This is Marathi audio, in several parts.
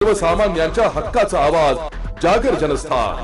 सर्वसामान्यांच्या हक्काचा आवाज जागर जनस्थान।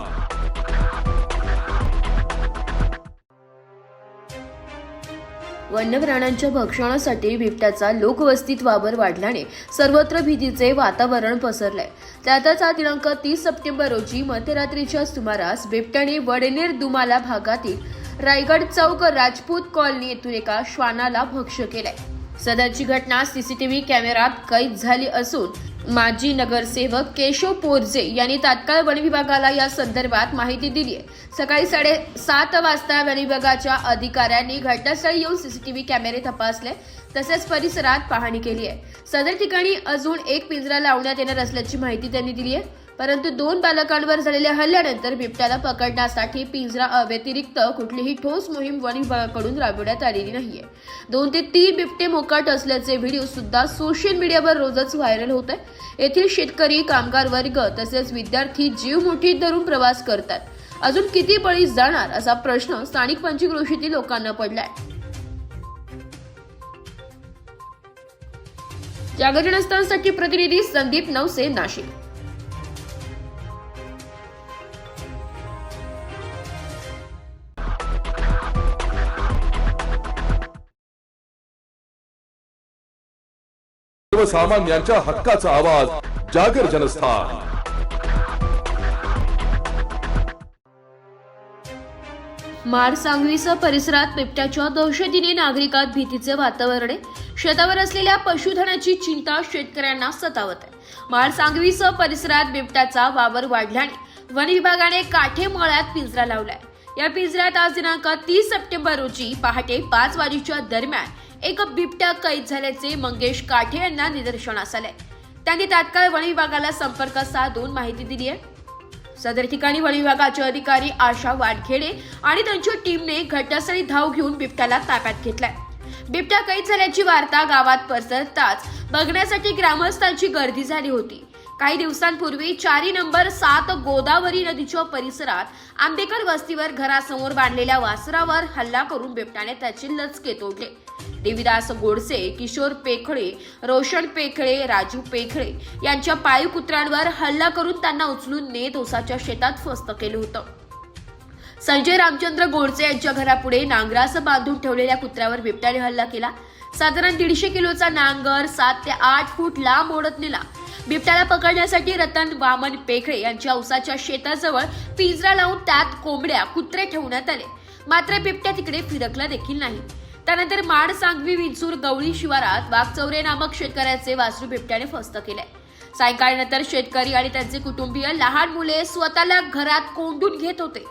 वन्य प्राण्यांच्या भक्षणासाठी बिबट्याचा लोकवस्तीत वावर वाढल्याने सर्वत्र भीतीचे वातावरण पसरलंय। त्यातच आज दिनांक 30 सप्टेंबर रोजी मध्यरात्रीच्या सुमारास बिबट्याने वडनेर दुमाला भागातील रायगड चौक राजपूत कॉलनी येथून एका श्वानाला भक्ष्य केलंय। सदरची घटना सीसीटीव्ही कॅमेऱ्यात कैद झाली असून माजी नगरसेवक केशव पोरजे यांनी तात्काळ वन विभागाला या संदर्भात माहिती दिली आहे। सकाळी 7:30 वाजता वन विभागाच्या अधिकाऱ्यांनी घटनास्थळी येऊन सीसीटीव्ही कॅमेरे तपासले तसेच परिसरात पाहणी केली आहे। सदर ठिकाणी अजून एक पिंजरा लावण्यात येणार असल्याची माहिती त्यांनी दिली आहे, परंतु 2 बालकांवर झालेल्या हल्ल्यानंतर बिबट्याला पकडण्यासाठी पिंजरा व्यतिरिक्त कुठलीही ठोस मोहीम वन विभागाकडून राबवण्यात आलेली नाहीये। 2 ते 3 बिबटे मोकाट असल्याचे व्हिडिओ सुद्धा सोशल मीडियावर रोजच व्हायरल होत आहे। येथील शेतकरी, कामगार वर्ग तसेच विद्यार्थी जीव मुठीत धरून प्रवास करतात। अजून किती बळी जाणार असा प्रश्न स्थानिक पंचक्रोशीतील लोकांना पडलाय। जागर जनस्थानसाठी प्रतिनिधी संदीप नवसे, नाशिक। सर्वसामान्यांच्या हक्काचा आवाज जागर जनस्थान। माळसांगवीसह परिसरात बिबट्याच्या दहशतीने नागरिकात भीतीचे वातावरण आहे। शेतावर असलेल्या पशुधनाची चिंता शेतकऱ्यांना सतावत आहे। माळसांगवीसह परिसरात बिबट्याचा वावर वाढल्याने वन विभागाने काठेमाळ्यात पिंजरा लावलाय। या पिंजऱ्यात आज दिनांक 30 सप्टेंबर रोजी पहाटे 5 वाजेच्या दरम्यान एक बिबट्या कैद झाल्याचे मंगेश काठे यांना निदर्शनास आले। त्यांनी तात्काळ वन विभागाला संपर्क साधून माहिती दिली आहे। सदर ठिकाणी वन विभागाचे अधिकारी आशा वाडखेडे आणि त्यांच्या टीमने घटनास्थळी धाव घेऊन बिबट्याला ताब्यात घेतलाय। बिबट्या कैद झाल्याची वार्ता गावात पसरताच बघण्यासाठी ग्रामस्थांची गर्दी झाली होती। काही दिवसांपूर्वी 4 नंबर 7 गोदावरी नदीच्या परिसरात आंबेकर वस्तीवर घरासमोर बांधलेल्या वासरावर हल्ला करून बिबट्याने त्याचे लचके तोडले। देवीदास गोडसे, किशोर पेखळे, रोशन पेखळे, राजू पेखळे यांच्या पाळीव कुत्र्यांवर हल्ला करून त्यांना उचलून नेत ऊसाच्या शेतात फस्त केलं होतं। संजय रामचंद्र गोडसे यांच्या घरापुढे नांगरास बांधून ठेवलेल्या कुत्र्यावर बिबट्याने हल्ला केला। साधारण 150 किलोचा नांगर 7 ते 8 फूट लांब ओढत नेला। बिबट्याला पकडण्यासाठी रतन वामन पेखळे यांच्या ऊसाच्या शेताजवळ पिंजरा लावून त्यात कोंबड्या, कुत्रे ठेवण्यात आले, मात्र बिबट्या तिकडे फिरकला देखील नाही। त्यानंतर माड सांगवी विंचूर गवळी शिवारात वाघचौरे नामक शेतकऱ्याचे वासरू बिबट्याने फस्त केले। सायंकाळनंतर शेतकरी आणि त्यांचे कुटुंबीय लहान मुले स्वतःला घरात कोंडून घेत होते।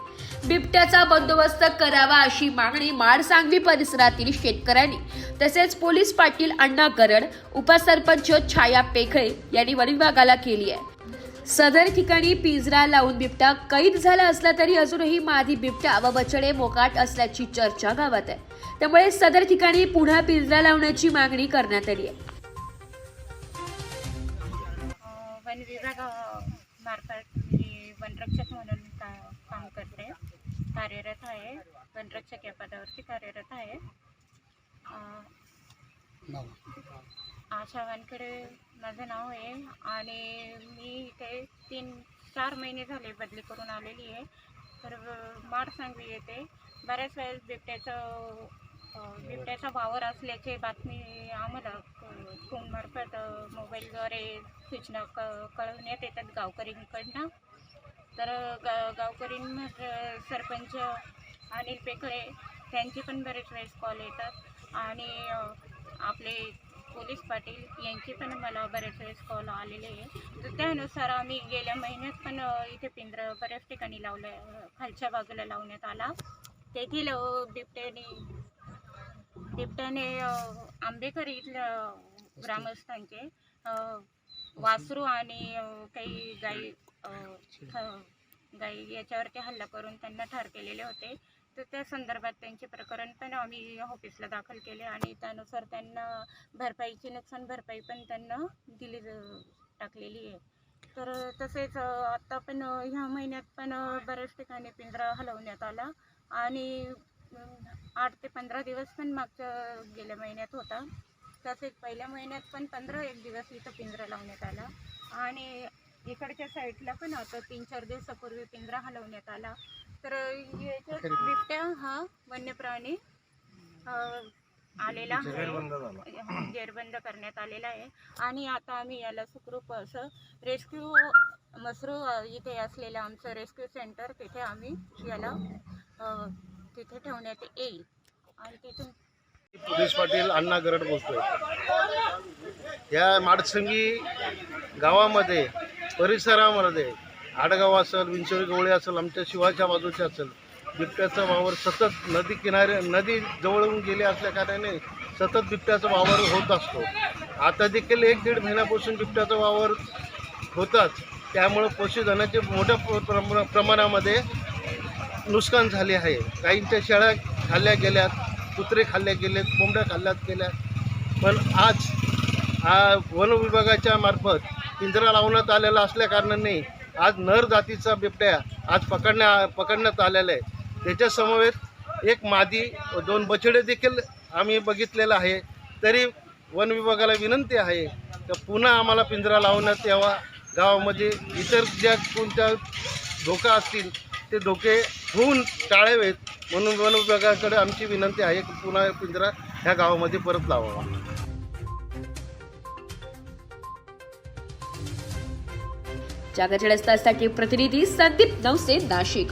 बिबट्याचा बंदोबस्त करावा अशी मागणी माडसांगवी परिसरातील शेतकऱ्यांनी तसेच पोलीस पाटील अण्णा गरड, उपसरपंच छाया पेखळे यांनी वन विभागाला केली आहे। सदर ठिकाणी पिंजरा लावून बिबट्या कैद झाला असला तरी अजूनही मादी बिबट्या व बछडे मोकाट असल्याची चर्चा गावात आहे। त्यामुळे सदर ठिकाणी पुन्हा पिंजरा लावण्याची मागणी करण्यात आली आहे। वन विभागामार्फत मी वनरक्षक म्हणून काम करते, कार्यरत आहे। वनरक्षक या पदावरती कार्यरत आहे। आशा वानखेडे माझं नाव आहे आणि मी इथे 3-4 महिने झाले बदली करून आलेली आहे। तर माडसांगवी येथे बऱ्याच वेळेस बिबट्याचा वावर असल्याची बातमी आम्हाला फोनमार्फत मोबाईलद्वारे सूचना कळवण्यात येतात गावकऱ्यांकडनं। तर गावकऱ्यांमध्ये सरपंच अनिल पेखळे त्यांचे पण बरेच वेळेस कॉल येतात आणि आपले पोलीस पाटील यांचे पण मला बरेच वेळेस कॉल आलेले आहे। तर त्यानुसार आम्ही गेल्या महिन्यात पण इथे पिंजरा बऱ्याच ठिकाणी खालच्या बाजूला लावण्यात आला। तेथील बिबट्याने आंबेकर इथल्या ग्रामस्थांचे वासरू आणि काही गाई याच्यावरती हल्ला करून त्यांना ठार केलेले होते। तर त्या संदर्भात त्यांचे प्रकरण पण आम्ही ऑफिसला दाखल केले आणि त्यानुसार त्यांना नुकसान भरपाई पण त्यांना टाकलेली आहे। तर तसेच आता पण ह्या महिन्यात पण बऱ्याच ठिकाणी पिंजरा हलवण्यात आला आणि 8 ते 15 दिवस पण गेल्या महिन्यात होता। तसेच पहिल्या महिन्यात पण 15-1 दिवस इथं पिंजरा लावण्यात आला आणि इकडच्या साईडला पण आता 3-4 दिवसापूर्वी पिंजरा हलवण्यात आला. तर याच्यात बिबट्या हा वन्य प्राणी आलेला आहे, जेरबंद करण्यात आलेला आहे. आणि आता आम्ही याला सुखरूप असं रेस्क्यू मसरू इथे असलेलं आमचं रेस्क्यू सेंटर, तिथे आम्ही याला तिथे ठेवण्यात येईल. आणि तिथून पोलीस पाटील अण्णा गरड बोलतोय. या माडसंगी गावामध्ये परिसरामध्ये आडगाव असेल, विंचोरी गवळे असेल, आमच्या शिवाच्या बाजूच्या असेल, बिबट्याचा वावर सतत नदी जवळून गेले असल्या कारणाने सतत बिबट्याचा वावर होत असतो. आता देखील 1-1.5 महिन्यापासून बिबट्याचा वावर होताच. त्यामुळं पशुधनाचे मोठ्या प्रमाणामध्ये नुकसान झाले आहे. काहींच्या शेळ्या खाल्ल्या गेल्यात, कुत्रे खाल्ले गेलेत, कोंबड्या खाल्ल्यात गेल्या. पण आज वन विभागाच्या मार्फत पिंजरा लावण्यात आलेला असल्या कारणाने आज नर जातीचा बिबट्या आज पकडण्यात आलेला आहे. त्याच्या समवेत एक मादी 2 बछडे देखील आम्ही बघितलेलं आहे. तरी वन विभागाला विनंती आहे की पुन्हा आम्हाला पिंजरा लावण्यात यावा. गावामध्ये इतर ज्या कोणत्या धोका असतील ते धोके होऊन टाळावेत, म्हणून वन विभागाकडे आमची विनंती आहे की पुन्हा पिंजरा ह्या गावामध्ये परत लावावा. जागर 24 ताससाठी प्रतिनिधी संदीप नवसे, नाशिक.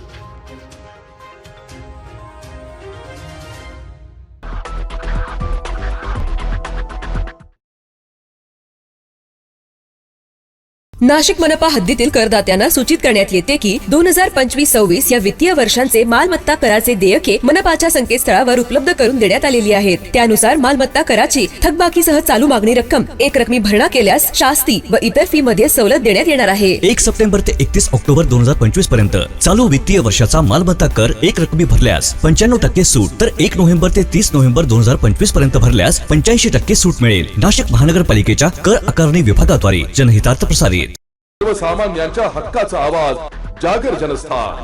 नाशिक मनपा हद्दीतील करदात्यांना सूचित करण्यात येते की 2025-26 या वित्तीय वर्षांचे मालमत्ता कराचे देयके मनपाच्या संकेतस्थळावर उपलब्ध करून देण्यात आलेली आहेत. त्यानुसार मालमत्ता कराची थकबाकीसह चालू मागणी रक्कम एकरकमी भरणा केल्यास शास्ती व इतर फी मध्ये सवलत देण्यात येणार आहे. 1 सप्टेंबर ते 31 ऑक्टोबर 2025 पर्यंत चालू वित्तीय वर्षाचा मालमत्ता कर एकरकमी भरल्यास 95% सूट, तर 1 नोव्हेंबर ते 30 नोव्हेंबर 2025 पर्यंत भरल्यास 85% सूट मिळेल. नाशिक महानगरपालिकेच्या कर आकारणी विभागाद्वारे जनहितार्थ प्रसारित. सर्वसामान्यांच्या हक्काचा आवाज, जागर जनस्थान.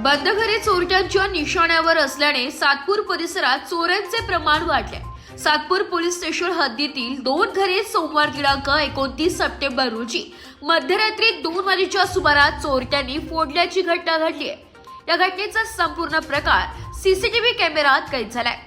बंद घरे चोरट्यांच्या निशाण्यावर असल्याने सातपूर परिसरात चोऱ्यांचे प्रमाण वाढले. सातपूर पोलीस स्टेशन हद्दीतील 2 घरे सोमवार दिनांक 29 सप्टेंबर रोजी मध्यरात्री 2 वाजेच्या सुमारास चोरट्यांनी फोडल्याची घटना घडली आहे. या घटनेचा संपूर्ण प्रकार सीसीटीव्ही कॅमेऱ्यात कैद झालाय.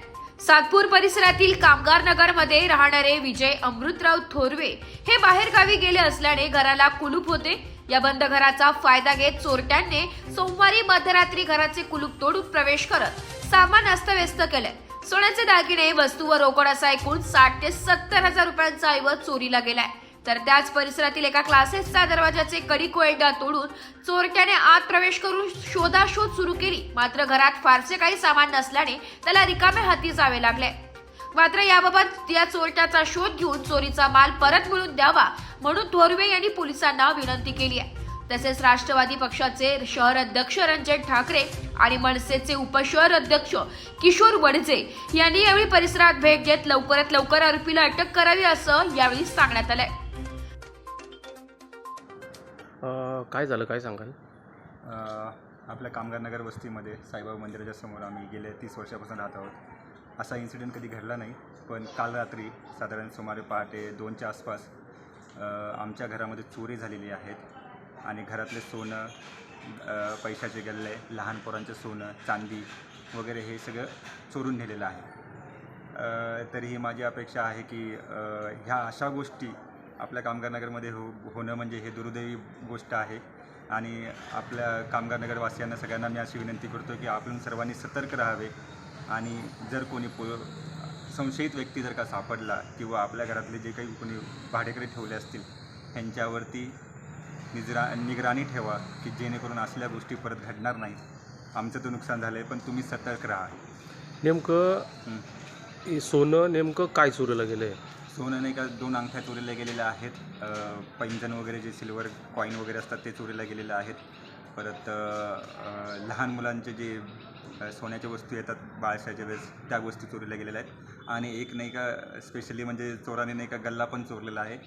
सातपूर परिसरातील कामगार नगरमध्ये राहणारे विजय अमृतराव थोरवे हे बाहेर गावी गेले असल्याने घराला कुलूप होते. या बंद घराचा फायदा घेत चोरट्यांनी सोमवारी मध्यरात्री घराचे कुलूप तोडून प्रवेश करत सामान अस्तव्यस्त केले. सोन्याचे दागिने, वस्तू व रोकड असा एकूण 60 ते 70 हजार रुपयांचा ऐवज चोरीला गेलाय. तर त्याच परिसरातील एका क्लासेसच्या दरवाजाचे कडी कोयंडा तोडून चोरट्याने आत प्रवेश करून शोधाशोध सुरू केली. मात्र घरात फारसे काही सामान नसल्याने त्याला रिकामे हाती जावे लागले. मात्र याबाबत या चोरट्याचा शोध घेऊन चोरीचा माल परत मिळवून द्यावा म्हणून थोरवे यांनी पोलिसांना विनंती केली आहे. तसेच राष्ट्रवादी पक्षाचे शहर अध्यक्ष रंजन ठाकरे आणि मनसेचे उपशहर अध्यक्ष किशोर वडजे यांनी यावेळी परिसरात भेट घेत लवकरात लवकर आरोपीला अटक करावी असं यावेळी सांगण्यात आलंय. काय झालं, काय सांगाल? आपल्या कामगार नगर वस्तीमध्ये साईबाबा मंदिराच्या समोर आम्ही गेले 30 वर्षापासून राहत आहोत. असा इन्सिडेंट कधी घडला नाही, पण काल रात्री साधारण सुमारे पहाटे 2च्या आसपास आमच्या घरामध्ये चोरी झालेली आहेत आणि घरातले सोनं, पैशाचे गल्ले, लहान पोरांचं सोनं, चांदी वगैरे हे सगळं चोरून नेलेलं आहे. तरीही माझी अपेक्षा आहे की ह्या अशा गोष्टी आपल्या कामगार नगरमध्ये होणं म्हणजे हे दुर्दैवी गोष्ट आहे. आणि आपल्या कामगार नगरवासियांना सगळ्यांना मी अशी विनंती करतो की आपण सर्वांनी सतर्क राहावे आणि जर कोणी संशयित व्यक्ती जर का सापडला किंवा आपल्या घरातले जे काही कोणी भाडेकरी ठेवले असतील ह्यांच्यावरती निगराणी ठेवा की जेणेकरून असल्या गोष्टी परत घडणार नाही. आमचं तर नुकसान झालं आहे, पण तुम्ही सतर्क राहा. नेमकं सोनं नेमकं काय चोरीला गेलं आहे? सोनं नाही का 2 अंगठ्या चोरीला गेलेल्या आहेत. पैंजण वगैरे जे सिल्वर कॉईन वगैरे असतात ते चोरीला गेलेले आहेत. परत लहान मुलांचे जे सोन्याच्या वस्तू येतात बाळशाच्या वेळेस त्या गोष्टी चोरीला गेलेल्या आहेत. आणि एक नाही का स्पेशली म्हणजे चोराने नाही का गल्ला पण चोरलेला आहे.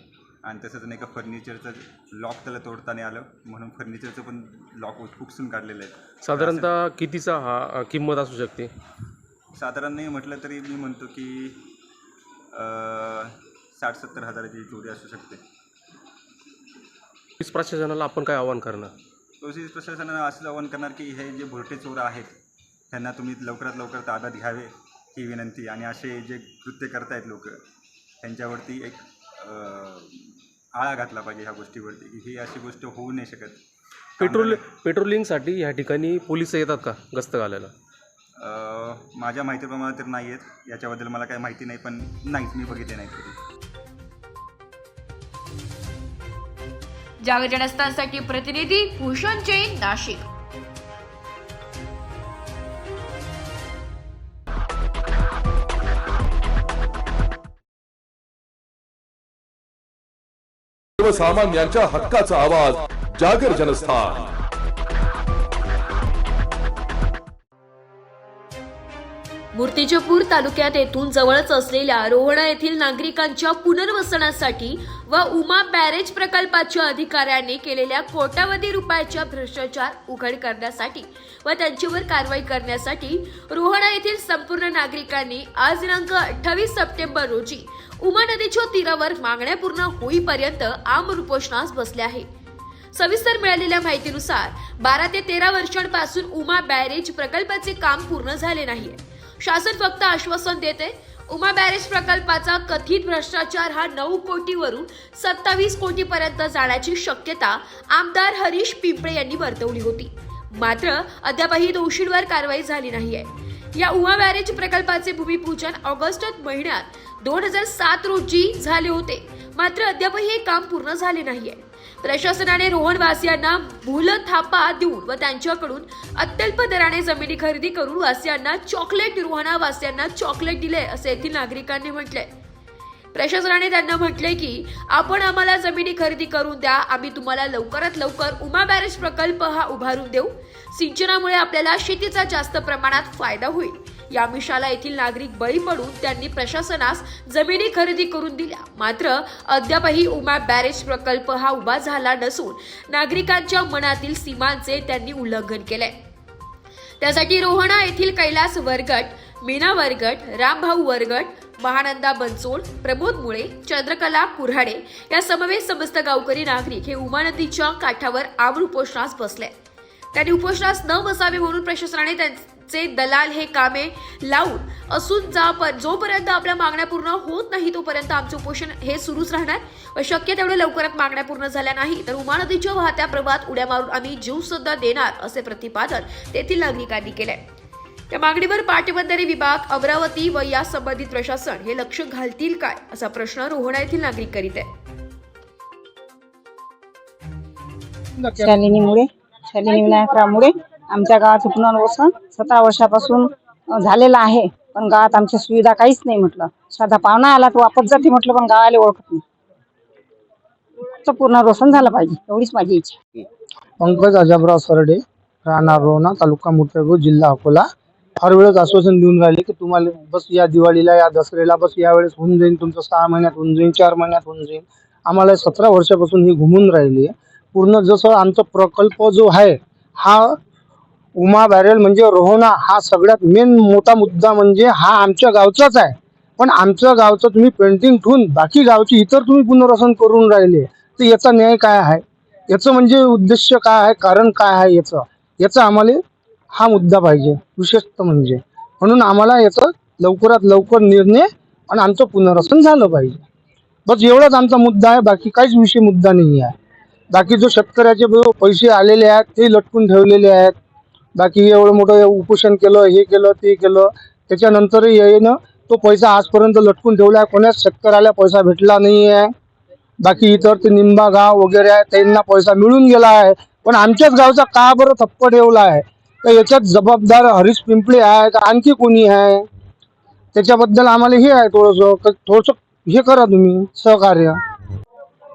आणि तसंच नाही का फर्निचरचं लॉक त्याला तोडताना आलं म्हणून फर्निचरचं पण लॉक उपसून काढलेलं आहे. साधारणतः कितीचा हा किंमत असू शकते? साधारण नाही म्हटलं तरी मी म्हणतो की 60-70 हजाराची चोरी असू शकते. पोलीस प्रशासनाला आपण काय आवाहन करणार? पोलीस प्रशासनाने असं आवाहन करणार की हे जे भुरटे चोर आहेत त्यांना तुम्ही लवकरात लवकर ताब्यात घ्यावे ही विनंती, आणि असे जे कृत्य करतायत लोक त्यांच्यावरती एक आळा घातला पाहिजे ह्या गोष्टीवरती, की ही अशी गोष्ट होऊ नाही शकत. पेट्रोलिंगसाठी ह्या ठिकाणी पोलिस येतात का गस्त घालायला? माझ्या माहितीप्रमाणे तर नाही आहेत, याच्याबद्दल मला काही माहिती नाही, पण नाहीच, मी बघितले नाहीत कधी. जागर जनस्थानसाठी प्रतिनिधी भूषण जैन, नाशिक. सर्वसामान्यांच्या हक्काचा आवाज जागर जनस्थान. मूर्तिजापूर तालुक्यात येथून जवळच असलेल्या रोहणा येथील नागरिकांच्या पुनर्वसनासाठी व उमा बॅरेज प्रकल्पाच्या अधिकाऱ्यांनी केलेल्या कोट्यावधी रुपयाच्या भ्रष्टाचार उघड करण्यासाठी व त्यांच्यावर कारवाई करण्यासाठी रोहणा येथील संपूर्ण नागरिकांनी आज दिनांक 28 सप्टेंबर रोजी उमा नदीच्या तीरावर मागण्या पूर्ण होईपर्यंत आमरण उपोषणास बसले आहे. सविस्तर मिळालेल्या माहितीनुसार 12 ते 13 वर्षांपासून उमा बॅरेज प्रकल्पाचे काम पूर्ण झाले नाहीये. शासन फक्त आश्वासन देते. उमा बॅरेज प्रकल्पाचा कथित भ्रष्टाचार हा 9 कोटीवरून 27 कोटीपर्यंत जाण्याची शक्यता आमदार हरीश पिंपळे यांनी वर्तवली होती. मात्र अद्यापही दोषींवर कारवाई झाली नाहीये. या उमा बॅरेज प्रकल्पाचे भूमिपूजन ऑगस्ट महिन्यात 2007 रोजी झाले होते. मात्र अद्यापही हे काम पूर्ण झाले नाहीये. प्रशासनाने रोहणवासियांना भूलथापा देऊन व त्यांच्याकडून अत्यल्प दराने जमिनी खरेदी करून वासियांना चॉकलेट रोहणावासियांना चॉकलेट दिले असे येथील नागरिकांनी म्हटले. प्रशासनाने त्यांना म्हटले की आपण आम्हाला जमिनी खरेदी करून द्या, आम्ही तुम्हाला लवकरात लवकर उमा बॅरेज प्रकल्प हा उभारून देऊ. सिंचनामुळे आपल्याला शेतीचा जास्त प्रमाणात फायदा होईल. या मिशाला येथील नागरिक बळी पडून त्यांनी प्रशासनास जमिनी खरेदी करून दिल्या. मात्र अद्यापही उमा बॅरेज प्रकल्प हा उभा झाला नसून नागरिकांच्या मनातील सीमांचे त्यांनी उल्लंघन केले. त्यासाठी रोहणा येथील कैलास वरगट, मीना वरगट, रामभाऊ वरगट, महानंदा बनसोड, प्रमोद मुळे, चंद्रकला कुऱ्हाडे या समवेत समस्त गावकरी नागरिक हे उमा नदीच्या काठावर आमरण उपोषणास बसले. त्यांनी उपोषणास न बसावे म्हणून प्रशासनाने त्यांचे दलाल हे कामे लावून असून जोपर्यंत आपल्या मागण्या पूर्ण होत नाही तोपर्यंत आमचे उपोषण हे सुरूच राहणार व शक्य तेवढ्या लवकरात मागण्या पूर्ण झाल्या नाही तर उमा नदीच्या वाहत्या प्रवाहात उड्या मारून आम्ही जीव सुद्धा देणार असे प्रतिपादन तेथील नागरिकांनी केले. त्या मागणीवर पाटबंधारे विभाग, अमरावती व या संबंधित प्रशासन हे लक्ष घालतील काय असा प्रश्न रोहणा येथील नागरिक करीत आहे. शालिनी विनायकराव मुळे. आमच्या गावाचं पुनर्वसन 17 वर्षापासून झालेलं आहे, पण गावात आमच्या सुविधा काहीच नाही. म्हटलं साधा पाहुणा आला तर वापस जाते म्हटलं, पण गावाला ओळखत नाही. तर पुनर्वसन झालं पाहिजे एवढीच माझी इच्छा. पंकज अजबराव सरडे, राहणार रोहणा, तालुका मूर्तिजापूर, जिल्हा अकोला. हर वेळेस आश्वासन देऊन राहिले की तुम्हाला बस या दिवाळीला, या दसऱ्याला बस यावेळेस होऊन जाईल, तुमचं 6 महिन्यात होऊन जाईल, 4 महिन्यात होऊन जाईल. आम्हाला 17 वर्षापासून ही घुमून राहिली. पूर्ण जसं आमचा प्रकल्प जो आहे हा उमा बॅरेल म्हणजे रोहणा हा सगळ्यात मेन मोठा मुद्दा म्हणजे हा आमच्या गावचाच आहे. पण आमच्या गावचं तुम्ही पेंटिंग ठेवून बाकी गावची इतर तुम्ही पुनर्वसन करून राहिले, तर याचा न्याय काय आहे? याचं म्हणजे उद्देश काय आहे, कारण काय आहे याचा आम्हाला हा मुद्दा पाहिजे विशेषतः म्हणजे. म्हणून आम्हाला याचा लवकरात लवकर निर्णय आणि आमचं पुनर्वसन झालं पाहिजे. बस एवढाच आमचा मुद्दा आहे, बाकी काहीच विषय मुद्दा नाही आहे. बाकी जो शेतकऱ्याचे पैसे आलेले आहेत ते लटकून ठेवलेले आहेत. बाकी एवढं मोठं उपोषण केलं, हे केलं, ते केलं, त्याच्यानंतरही येणं तो पैसा आजपर्यंत लटकून ठेवला आहे. कोणाच शेतकऱ्याला पैसा भेटला नाही आहे. बाकी इतर ते निंबा गाव वगैरे आहे त्यांना पैसा मिळून गेला आहे, पण आमच्याच गावचा का बरं थप्प ठेवला आहे? तर याच्यात जबाबदार हरीश पिंपळे आहे का आणखी कोणी आहे? त्याच्याबद्दल आम्हाला हे आहे थोडंसं हे करा तुम्ही सहकार्य.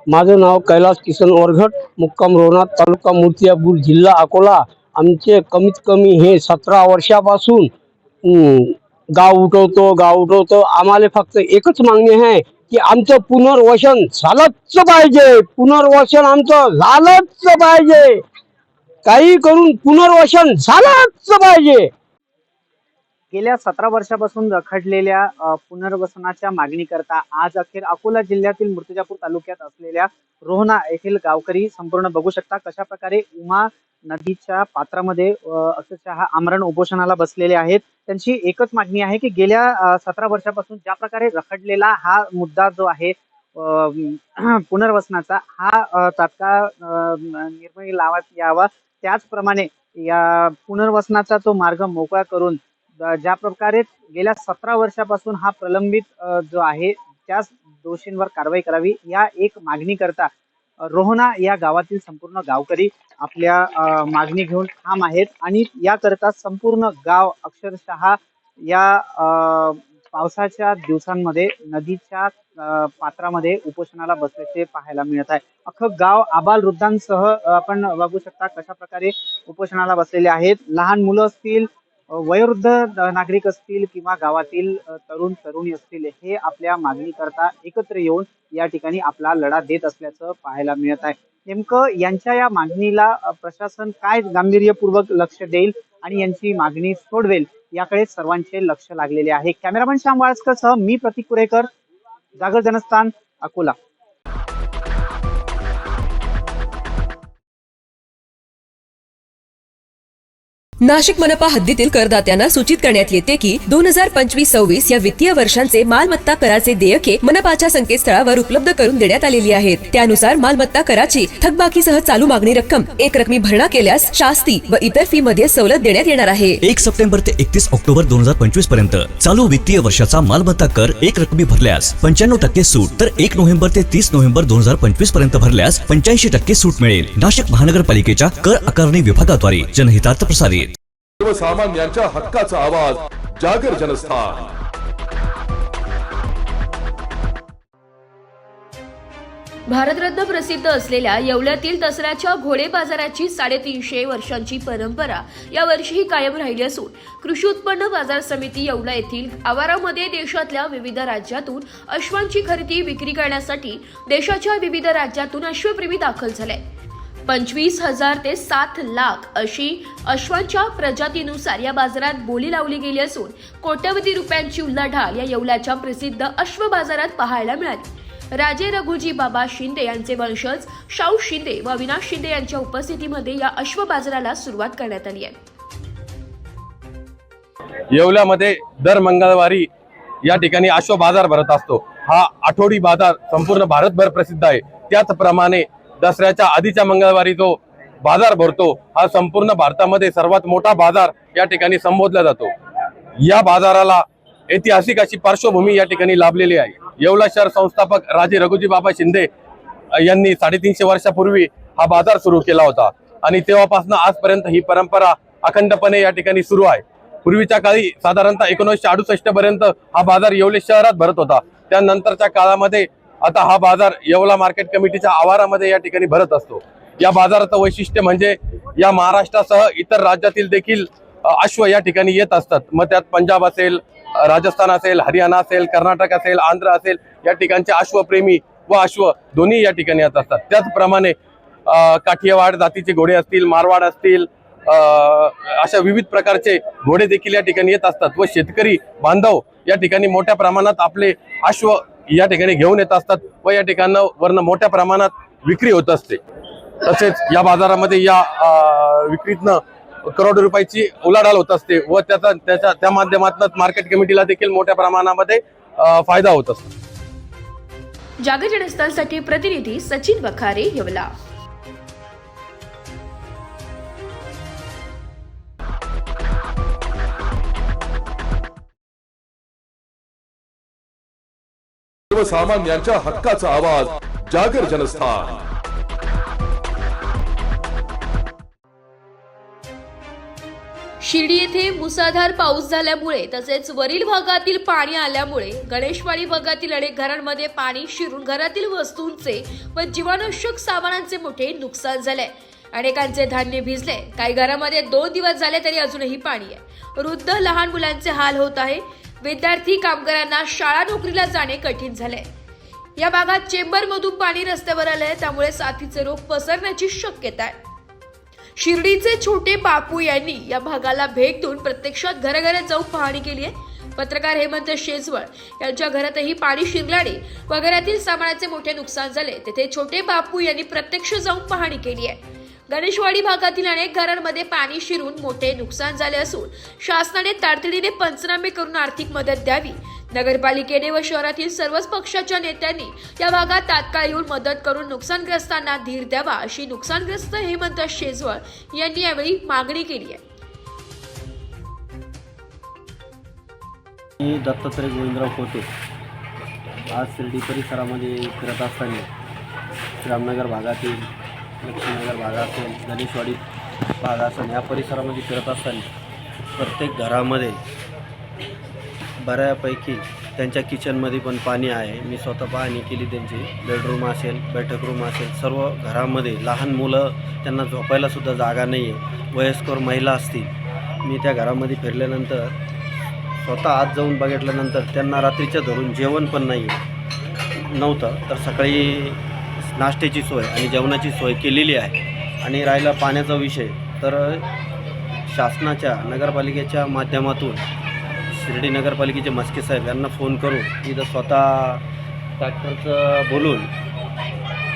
माझं नाव कैलास किसन वरघट, मुक्काम रोहणा, तालुका मूर्तिजापूर, जिल्हा अकोला. आमचे कमीत कमी हे 17 वर्षापासून गाव उठवतो. आम्हाला फक्त एकच मागणी आहे की आमचं पुनर्वसन झालंच पाहिजे. पुनर्वसन आमचं झालंच पाहिजे. काही करून पुनर्वसन झालंच पाहिजे. गेल्या 17 वर्षापासून रखडलेल्या पुनर्वसनाच्या मागणीकरता आज अखेर अकोला जिल्ह्यातील मूर्तिजापूर तालुक्यात असलेल्या रोहना येथील गावकरी संपूर्ण बघू शकता कशा प्रकारे उमा नदीच्या पात्रामध्ये अक्षरशः आमरण उपोषणाला बसलेले आहेत. त्यांची एकच मागणी आहे की गेल्या 17 वर्षापासून ज्या प्रकारे रखडलेला हा मुद्दा जो आहे पुनर्वसनाचा हा तात्काळ निर्णय लावण्यात यावा. त्याचप्रमाणे या पुनर्वसनाचा तो मार्ग मोकळा करून ज्या प्रकारे गेल्या 17 वर्षापासून हा प्रलंबित जो आहे त्याच दोषींवर कारवाई करावी या एक मागणी करता रोहना या गावातील संपूर्ण गावकरी आपल्या मागणी घेऊन ठाम आहेत आणि याकरता संपूर्ण गाव अक्षरशः या पावसाच्या दिवसांमध्ये नदीच्या पात्रामध्ये उपोषणाला बसल्याचे पाहायला मिळत आहे. अख्खं गाव आबाल वृद्धांसह आपण बघू शकता कशा प्रकारे उपोषणाला बसलेले आहेत. लहान मुलं असतील, वयोवृद्ध नागरिक असतील किंवा गावातील तरुण तरुणी असतील, हे आपल्या मागणी करता एकत्र येऊन या ठिकाणी आपला लढा देत असल्याचं पाहायला मिळत आहे. नेमकं यांच्या या मागणीला प्रशासन काय गांभीर्यपूर्वक लक्ष देईल आणि यांची मागणी सोडवेल याकडे सर्वांचे लक्ष लागलेले आहे. कॅमेरामॅन श्याम वाळस्कर सह मी प्रतीक कुरेकर, जागर जनस्थान, अकोला. नाशिक मनपा हद्दीतील करदात्यांना सूचित करण्यात येते की 2025-26 या वित्तीय वर्षांचे मालमत्ता कराचे देयके मनपाच्या संकेतस्थळावर उपलब्ध करून देण्यात आलेली आहेत. त्यानुसार मालमत्ता कराची थकबाकीसह चालू मागणी रक्कम एक रकमी भरणा केल्यास शास्ती व इतर फी मध्ये सवलत देण्यात येणार आहे. 1 सप्टेंबर ते 31 ऑक्टोबर 2025 पर्यंत चालू वित्तीय वर्षाचा मालमत्ता कर एक रकमी भरल्यास 95% सूट, तर 1 नोव्हेंबर ते 30 नोव्हेंबर 2025 पर्यंत भरल्यास 85% सूट मिळेल. नाशिक महानगरपालिकेच्या कर आकारणी विभागाद्वारे जनहितार्थ प्रसारित. सर्वसामान्यांच्या हक्काचा आवाज, जागर जनस्थान. भारतरत्न प्रसिद्ध असलेल्या येवल्यातील दसऱ्याच्या घोडे बाजाराची 350 वर्षांची परंपरा यावर्षीही कायम राहिली असून कृषी उत्पन्न बाजार समिती येवला येथील आवारामध्ये देशातल्या विविध राज्यातून अश्वांची खरेदी विक्री करण्यासाठी देशाच्या विविध राज्यातून अश्वप्रेमी दाखल झाले. 25,000 ते 7 लाख अशी अश्वांच्या प्रजातीनुसार या बाजारात बोली लावली गेली असून कोट्यवधी रुपयांची उलाढाल या येवल्याच्या प्रसिद्ध अश्व बाजारात पाहायला मिळाली. राजे रघुजी बाबा शिंदे यांचे वंशज शाहू शिंदे व अविनाश शिंदे यांच्या उपस्थितीमध्ये या अश्व बाजाराला सुरुवात करण्यात आली आहे. येवल्यामध्ये दर मंगळवारी या ठिकाणी अश्व बाजार भरत असतो. हा आठवडी बाजार संपूर्ण भारतभर प्रसिद्ध आहे. त्याचप्रमाणे दसऱ्याच्या आधीच्या मंगळवारी जो बाजार भरतो हा संपूर्ण भारतामध्ये सर्वात मोठा बाजार या ठिकाणी संबोधला जातो. या बाजाराला ऐतिहासिक अशी पार्श्वभूमी या ठिकाणी लाभलेली आहे. येवला शहर संस्थापक राजे रघुजी बाबा शिंदे यांनी 350 वर्षापूर्वी हा बाजार सुरू केला होता आणि तेव्हापासून आजपर्यंत ही परंपरा अखंडपणे या ठिकाणी सुरू आहे. पूर्वीच्या काळी साधारणतः 1968 पर्यंत हा बाजार येवले शहरात भरत होता. त्यानंतरच्या काळामध्ये आता हा बाजार येवला मार्केट कमिटीच्या आवारामध्ये या ठिकाणी भरत असतो. या बाजाराचं वैशिष्ट्य म्हणजे या महाराष्ट्रासह इतर राज्यातील देखील अश्व या ठिकाणी येत असतात. मग त्यात पंजाब असेल, राजस्थान असेल, हरियाणा असेल, कर्नाटक असेल, आंध्र असेल, या ठिकाणचे अश्वप्रेमी व अश्व दोन्ही या ठिकाणी येत असतात. त्याचप्रमाणे काठियावाड जातीचे घोडे असतील, मारवाड असतील, अशा विविध प्रकारचे घोडे देखील या ठिकाणी येत असतात व शेतकरी बांधव या ठिकाणी मोठ्या प्रमाणात आपले अश्व या ठिकाणी घेऊन येत असतात व या ठिकाणावरनं मोठ्या प्रमाणात विक्री होत असते. तसेच या बाजारामध्ये या विक्रीतनं करोडो रुपयाची उलाढाल होत असते व त्या माध्यमातून मार्केट कमिटीला देखील मोठ्या प्रमाणामध्ये फायदा होत असतो. जागर जनस्थानसाठी प्रतिनिधी सचिन बखारे, येवला. सर्वसामान्यांच्या हक्काचा आवाज, जागर जनस्थान. शिर्डी येथे मुसळधार पाऊस झाल्यामुळे तसेच वरील भागातील पाणी आल्यामुळे गणेशवाडी भागातील अनेक घरांमध्ये पाणी शिरून घरातील वस्तूंचे व जीवाणूनाशक सामानांचे मोठे नुकसान झाले. अनेकांचे धान्य भिजले. काही घरामध्ये 2 दिवस झाले तरी अजूनही पाणी आहे. वृद्ध लहान मुलांचे हाल होत आहे. विद्यार्थी कामगारांना शाळा नोकरीला जाणे कठीण झाले. या भागात चेंबर मधून पाणी रस्त्यावर आलंय, त्यामुळे साथीचे रोग पसरण्याची शक्यता आहे. शिर्डीचे छोटे बापू यांनी या भागाला भेट देऊन प्रत्यक्षात घराघरात जाऊन पाहणी केली आहे. पत्रकार हेमंत शेजवळ यांच्या घरातही पाणी शिरल्याने व घरातील सामानाचे मोठे नुकसान झाले. तेथे छोटे बापू यांनी प्रत्यक्ष जाऊन पाहणी केली आहे. गणेशवाडी भागातील अनेक घरांमध्ये पाणी शिरून मोठे नुकसान झाले असून शासनाने तातडीने पंचनामे करून आर्थिक मदत द्यावी. नगरपालिकेने व शहरातील सर्वच पक्षाच्या नेत्यांनी या भागात तात्काळ येऊन मदत करून नुकसानग्रस्तांना धीर द्यावा अशी नुकसानग्रस्त हेमंत शेजवळ यांनी यावेळी मागणी केली आहे. मी दत्तात्रय गोविंदराव खोते आज शिर्डी परिसरामध्ये फिरत असताना श्रीरामनगर भागातील लक्ष्मीनगर भाग असेल, गणेशवाडी भाग असेल, या परिसरामध्ये फिरत असताना प्रत्येक घरामध्ये बऱ्यापैकी त्यांच्या किचनमध्ये पण पाणी आहे. मी स्वतः पाहणी केली त्यांची. बेडरूम असेल, बैठक रूम असेल, सर्व घरामध्ये लहान मुलं, त्यांना झोपायलासुद्धा जागा नाही आहे. वयस्कर महिला असतील. मी त्या घरामध्ये फिरल्यानंतर स्वतः आत जाऊन बघितल्यानंतर त्यांना रात्रीच्या धरून जेवण पण नाही नव्हतं. तर सकाळी नाश्त्याची सोय आणि जेवणाची सोय केलेली आहे. आणि राहिला पाण्याचा विषय, तर शासनाच्या नगरपालिकेच्या माध्यमातून शिर्डी नगरपालिकेचे मस्के साहेब यांना फोन करून इथं स्वतः ट्रॅक्टरचं बोलून,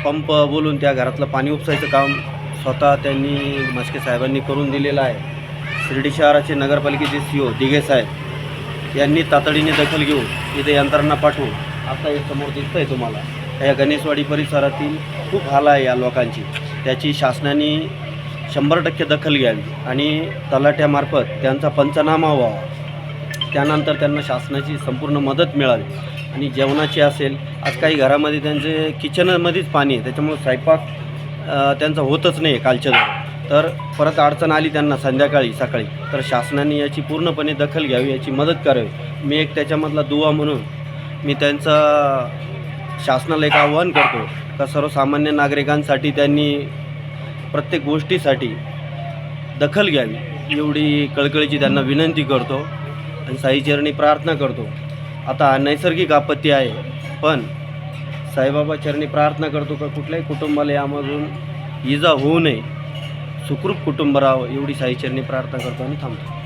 पंप बोलून त्या घरातलं पाणी उपसायचं काम स्वतः त्यांनी मस्के साहेबांनी करून दिलेलं आहे. शिर्डी शहराचे नगरपालिकेचे CO दिघे साहेब यांनी तातडीने दखल घेऊन इथे यंत्रणा पाठवून, आता हे समोर दिसतं आहे तुम्हाला, या गणेशवाडी परिसरातील खूप हाल आहे या लोकांची. त्याची शासनाने 100% दखल घ्यावी आणि तलाठ्यामार्फत त्यांचा पंचनामा व्हावा. त्यानंतर त्यांना शासनाची संपूर्ण मदत मिळावी. आणि जेवणाची असेल, आज काही घरामध्ये त्यांचे किचनमध्येच पाणी आहे, त्याच्यामुळे स्वयंपाक त्यांचा होतच नाही कालच्या दिवशी. तर परत अडचण आली त्यांना संध्याकाळी सकाळी, तर शासनाने याची पूर्णपणे दखल घ्यावी, याची मदत करावी. मी एक त्याच्यामधला दुवा म्हणून मी त्यांचा शासनाला एक आव्हान करतो का सर्वसामान्य नागरिकांसाठी त्यांनी प्रत्येक गोष्टीसाठी दखल घ्यावी, एवढी कळकळीची त्यांना विनंती करतो आणि साईचरणी प्रार्थना करतो. आता नैसर्गिक आपत्ती आहे, पण साईबाबा चरणी प्रार्थना करतो का कुठल्याही कुटुंबाला यामधून इजा होऊ नये, सुखरूप कुटुंब राहावं, एवढी साईचरणी प्रार्थना करतो आणि थांबतो.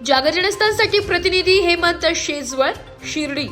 जागर जनस्थानसाठी प्रतिनिधी हेमंत शेजवळ, शिर्डी.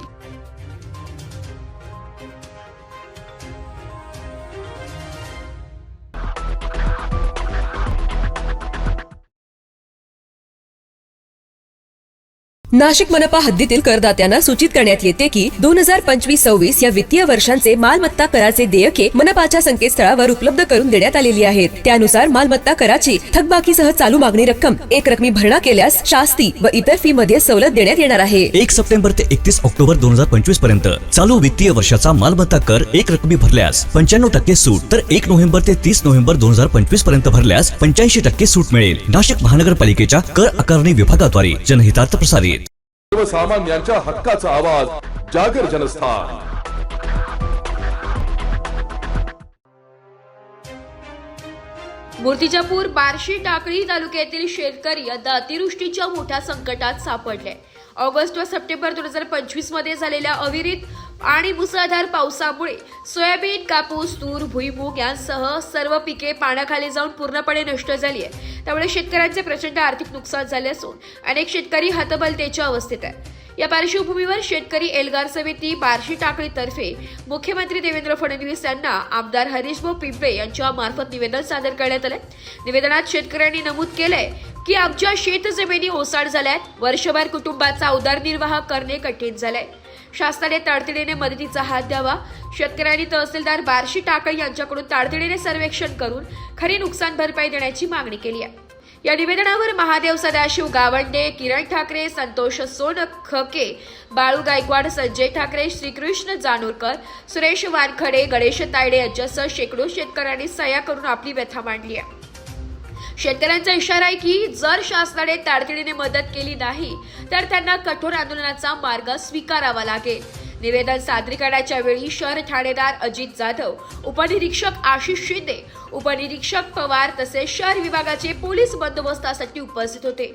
नाशिक मनपा हद्दीतील करदात्यांना सूचित करण्यात येते की 2025-26 या वित्तीय वर्षांचे मालमत्ता कराचे देयके मनपाच्या संकेतस्थळावर उपलब्ध करून देण्यात आलेली आहेत. त्यानुसार मालमत्ता कराची थकबाकीसह चालू मागणी रक्कम एक रकमी भरणा केल्यास शास्ती व इतर फी मध्ये सवलत देण्यात येणार आहे. 1 सप्टेंबर ते 31 ऑक्टोबर 2025 पर्यंत चालू वित्तीय वर्षाचा मालमत्ता कर एक रकमी भरल्यास 95% सूट, तर 1 नोव्हेंबर ते 30 नोव्हेंबर 2025 पर्यंत भरल्यास 85% सूट मिळेल. नाशिक महानगरपालिकेच्या कर आकारणी विभागाद्वारे जनहितार्थ प्रसारित. सर्वसामान्यांच्या हक्काचा आवाज, जागर जनस्थान. मूर्तिजापूर, बार्शी, टाकळी तालुक्यातील शेतकरी आता अतिवृष्टीच्या मोठ्या संकटात सापडले. ऑगस्ट व सप्टेंबर 2025 मध्ये झालेल्या अविरत आणि मुसळधार पावसामुळे सोयाबीन, कापूस, तूर, भुईमूग यांसह सर्व पिके पाण्याखाली जाऊन पूर्णपणे नष्ट झाली आहे. त्यामुळे शेतकऱ्यांचे प्रचंड आर्थिक नुकसान झाले असून अनेक शेतकरी हतबलतेच्या अवस्थेत आहेत. या पार्श्वभूमीवर शेतकरी एल्गार समिती बार्शी टाकळी तर्फे मुख्यमंत्री देवेंद्र फडणवीस यांना आमदार हरीशभाऊ पिंपळे यांच्या मार्फत निवेदन सादर करण्यात आले. निवेदनात शेतकऱ्यांनी नमूद केलंय की आमच्या शेतजमिनी ओसाड झाल्यात, वर्षभर कुटुंबाचा उदरनिर्वाह करणे कठीण झालंय. शासनाने तातडीने मदतीचा हात द्यावा. शेतकऱ्यांनी तहसीलदार बार्शी टाकळी यांच्याकडून तातडीने सर्वेक्षण करून खरी नुकसान भरपाई देण्याची मागणी केली आहे. या निवेदनावर महादेव सदाशिव गावंडे, किरण ठाकरे, संतोष सोनखके, बाळू गायकवाड, संजय ठाकरे, श्रीकृष्ण जानोरकर, सुरेश वानखडे, गणेश तायडे यांच्यासह शेकडो शेतकऱ्यांनी सह्या करून आपली व्यथा मांडली आहे. शेतकऱ्यांचा इशारा आहे की जर शासनाने तातडीने मदत केली नाही तर त्यांना कठोर आंदोलनाचा मार्ग स्वीकारावा लागेल. निवेदन सादरीकरणाच्या वेळी शहर ठाणेदार अजित जाधव, उपनिरीक्षक आशिष शिंदे, उपनिरीक्षक पवार तसेच शहर विभागाचे पोलीस बंदोबस्तासाठी उपस्थित होते.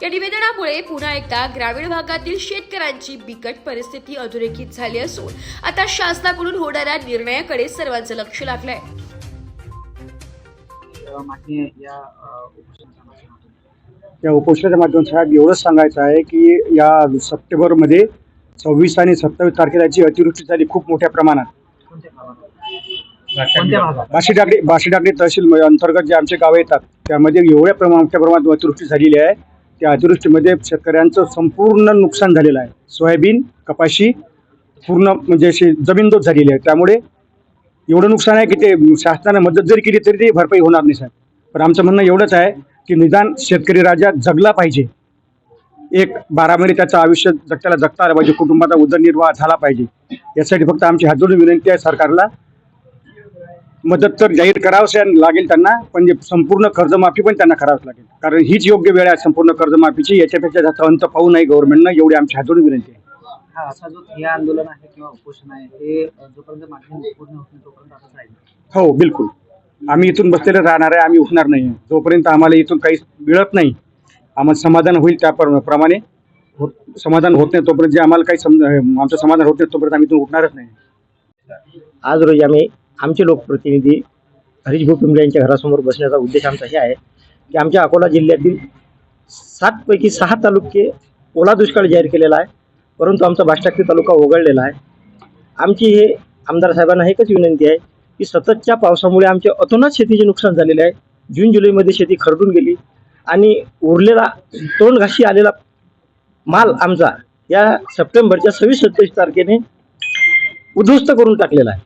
या निवेदनामुळे पुन्हा एकदा ग्रामीण भागातील शेतकऱ्यांची बिकट परिस्थिती अधोरेखित झाली असून आता शासनाकडून होणाऱ्या निर्णयाकडे सर्वांचं लक्ष लागलंय. या उपोषणाच्या माध्यमातून साहेब एवढंच सांगायचं आहे की या सप्टेंबरमध्ये 26 आणि 27 तारखेला जी अतिवृष्टी झाली खूप मोठ्या प्रमाणात बाशीटाकडी तहसील अंतर्गत जे आमचे गाव येतात त्यामध्ये एवढ्या मोठ्या प्रमाणात अतिवृष्टी झालेली आहे. त्या अतिवृष्टीमध्ये शेतकऱ्यांचं संपूर्ण नुकसान झालेलं आहे. सोयाबीन, कपाशी पूर्ण म्हणजे अशी जमीनदोत झालेली आहे. त्यामुळे एवढं नुकसान आहे की ते शासनाने मदत जरी केली तरी ते भरपाई होणार नाही साहेब. पण आमचं म्हणणं एवढंच आहे की निदान शेतकरी राजा जगला पाहिजे. एक 12 महिने त्याचं आयुष्य जगता आलं पाहिजे, कुटुंबाचा उदरनिर्वाह झाला पाहिजे. यासाठी फक्त आमची हात जोडून विनंती आहे सरकारला, मदत तर जाहीर करावंच लागेल त्यांना, पण संपूर्ण कर्जमाफी पण त्यांना करावंच लागेल. कारण हीच योग्य वेळ आहे संपूर्ण कर्जमाफीची. याच्यापेक्षा जास्त अंत पाहू नये गव्हर्नमेंटनं, एवढी आमची हात जोडून विनंती आहे. हा असा जो ठिय्या आंदोलन आहे किंवा उपोषण आहे ते जोपर्यंत मागणी पूर्ण होत नाही तोपर्यंत असंच राहील. हो बिलकुल, आम्ही इथून बसलेले राहणार आहे. आम्ही उठणार नाही जोपर्यंत आम्हाला इथून काही मिळत नाही. आम्हाला समाधान होईल त्याप्रमाणे समाधान होत नाही तोपर्यंत, जे आम्हाला काही आमचं समाधान होत नाही तोपर्यंत आम्ही इथून उठणारच नाही. आज रोजी आम्ही आमचे लोकप्रतिनिधी हरीश भाऊ पिंपळे यांच्या घरासमोर बसण्याचा उद्देश आमचा हे आहे की आमच्या अकोला जिल्ह्यातील 7 पैकी 6 तालुके ओला दुष्काळ जाहीर केलेला आहे, परंतु आमचा बाष्टाकरी तालुका वगळलेला आहे. आमची हे आमदार साहेबांना एकच विनंती आहे की सततच्या पावसामुळे आमच्या अतोनात शेतीचे नुकसान झालेले आहे. जून जुलैमध्ये शेती खरडून गेली आणि उरलेला तोंड घाशी आलेला माल आमचा या सप्टेंबरच्या 26-27 तारखेने उद्ध्वस्त करून टाकलेला आहे.